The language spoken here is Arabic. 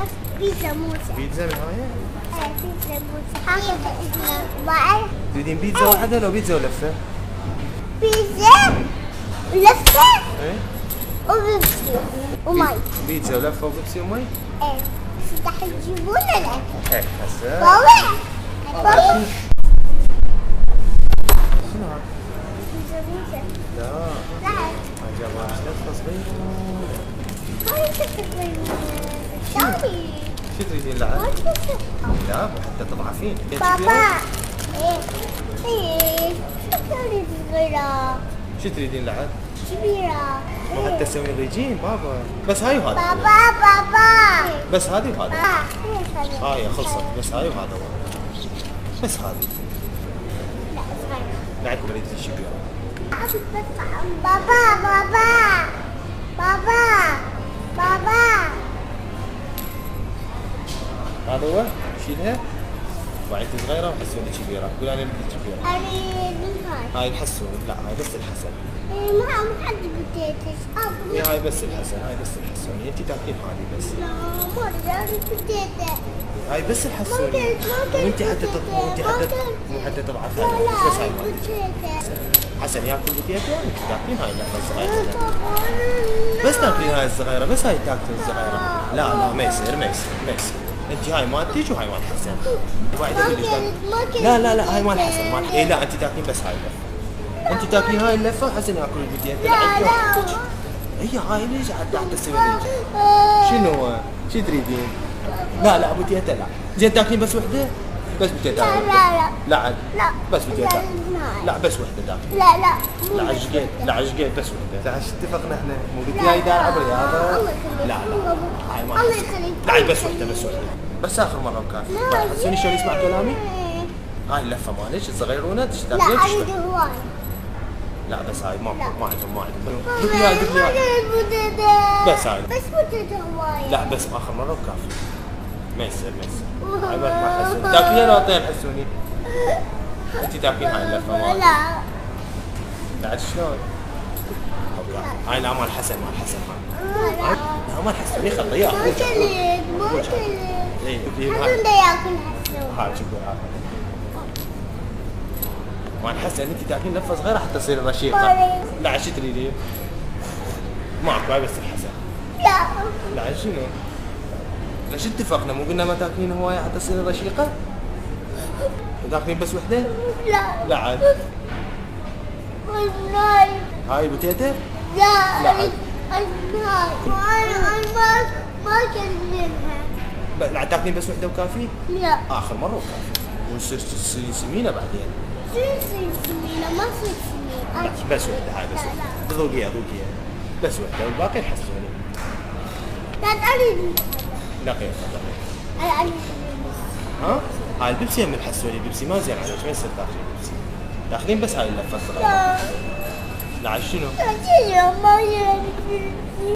بس بيتزا موسى. بيتزا بالنهاية؟ ايه بيتزا موسى. هاخذ بعد. تريدين بيتزا واحدة لو بيتزا ولفة؟ بيتزا ولفة ايه؟ وبيبسي ومي. بيتزا ولفة وبيبسي ومي؟ ايه بس راح تجيبون الأكل. هيك هسه بابا بابا شنو هذا؟ بيتزا موسى. لا لا عجبها لفة صغيرة. هاي تسوي شامي. شو تريدين لعب؟ ما تسوي. لا حتى تضعفين. بابا ايه ايه شو صغيرة شو تريدين لعب؟ كبيرة. وحتى تسوي ريجيم بابا. بس هاي وهذا. بابا بس هذه وهذا. بابا هاي خلصت بس هاي وهذا هو. بس هذه. لا صغيرة. لعب بريد الشبيرة. بابا بابا بابا بابا هذا هو شيلها. وعيت صغيرة وحسوني كبيرة. قول أنا بدي كبيرة. اريد هاي. هاي الحسون. لا هاي بس الحسن. ما حد بتيتش إيه هاي بس الحسن. هاي بس الحسون. أنت تاكلين هذه بس. لا ما اريد بتيتة. هاي بس الحسون. وأنت حتى مو حتى تضعف لا هاي لا بس هاي واحدة. بتيتة. حسن ياكل بتيتا وأنت تاكلين هاي اللحمة الصغيرة. بس تاكلين هاي الصغيرة بس هاي تاكلين الصغيرة. لا لا ما يصير ما يصير ما يصير. انت هاي مالتك وهاي مال حسن. واحد يقول لي لا لا لا هاي مال حسن مال اي لا انت تاكلين بس هاي اللفه. انت تاكلين هاي اللفه حسن ياكل البتيتا. لا لا هي هاي ليش قاعد تسوي ليش؟ شنو هو؟ شو تريدين؟ لا لا بتيتا لا. زين تاكلين بس وحده؟ بس بتيتا. لا لا لا لا بس بتيتا. لا لا بس وحده تاكلين. لا لا لا عشقين لا عشقين بس وحده. لا اتفقنا احنا مو قلت لي هاي دار عبري هذا. لا لا هاي ما الله يخليك. لا هاي بس وحده بس وحده. بس اخر مره وكان حسوني شلون يسمع كلامي؟ هاي اللفه مالك صغيرونه لا تاكلين اريد هواي. لا بس هاي ما لا. عندهم دق لي هاي دق لي هاي. بس هاي بس بوتيتا هواي. لا بس اخر مره وكافي. ما يصير ما يصير. هاي ما حسوني تاكلين ولا طيب حسوني؟ انت تاكلين هاي اللفه مالك. لا لا عاد شلون؟ أوكي. هاي لا مال حسن مال حسن لا لا مال حسن خليه ما ياخذ. كلت ما كلت. اي حسن دا ياكل حسن. هاي شوفوا هاي مال حسن انت تاكلين لفه صغيره حتى تصير رشيقه. لا عاد شو تريدين؟ ماكو هاي بس الحسن. لا لا عاد شنو؟ ليش اتفقنا مو قلنا ما تاكلين هوايه حتى تصير رشيقه؟ تاكلين بس وحده؟ لا لا عاد والله هاي بتيتا؟ لا لا. أريد النهاية. أنا ما كلمها. لا تاكلين بس وحده وكافي؟ لا اخر مره وكافي. وتصير سمينه بعدين. تصير سمينة ما تصير سمينة. بس وحده هاي بس لا، وحده. ذوقيها ذوقيها بس وحده والباقي نحسوني. لا أريد. لا غير أنا أريد. ها؟ هاي البيبسي هم الحسوني البيبسي ما زين عليك ما يصير تاخذين بيبسي. تاخذين بس هاي اللفه الصغيره. لا لا عاد شنو؟ لا ما يريد.